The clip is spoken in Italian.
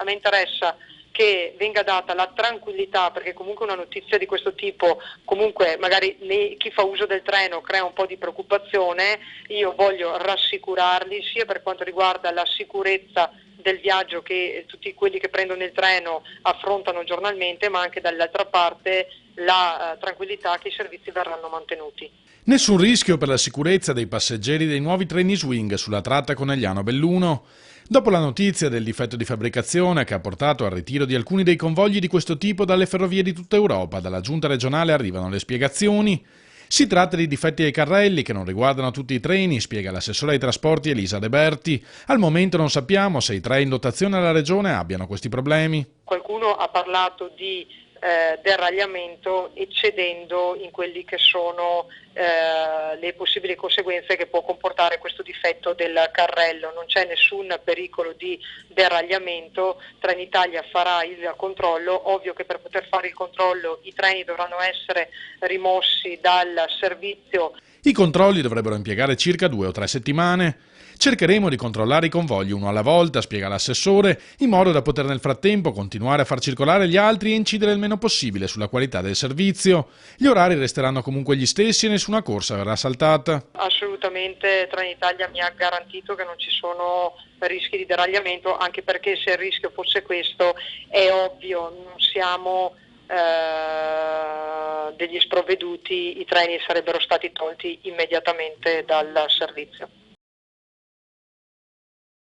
a me interessa che venga data la tranquillità, perché comunque una notizia di questo tipo, comunque magari chi fa uso del treno crea un po' di preoccupazione. Io voglio rassicurarli sia per quanto riguarda la sicurezza del viaggio che tutti quelli che prendono il treno affrontano giornalmente, ma anche dall'altra parte la tranquillità che i servizi verranno mantenuti. Nessun rischio per la sicurezza dei passeggeri dei nuovi treni Swing sulla tratta Conegliano-Belluno. Dopo la notizia del difetto di fabbricazione che ha portato al ritiro di alcuni dei convogli di questo tipo dalle ferrovie di tutta Europa, dalla giunta regionale arrivano le spiegazioni. Si tratta di difetti ai carrelli che non riguardano tutti i treni, spiega l'assessore ai trasporti Elisa De Berti. Al momento non sappiamo se i treni in dotazione alla regione abbiano questi problemi. Qualcuno ha parlato di deragliamento eccedendo in quelli che sono le possibili conseguenze che può comportare questo difetto del carrello. Non c'è nessun pericolo di deragliamento, Trenitalia farà il controllo, ovvio che per poter fare il controllo i treni dovranno essere rimossi dal servizio. I controlli dovrebbero impiegare circa 2 o 3 settimane. Cercheremo di controllare i convogli uno alla volta, spiega l'assessore, in modo da poter nel frattempo continuare a far circolare gli altri e incidere il meno possibile sulla qualità del servizio. Gli orari resteranno comunque gli stessi e nessuna corsa verrà saltata. Assolutamente Trenitalia mi ha garantito che non ci sono rischi di deragliamento, anche perché se il rischio fosse questo è ovvio, non siamo degli sprovveduti, i treni sarebbero stati tolti immediatamente dal servizio.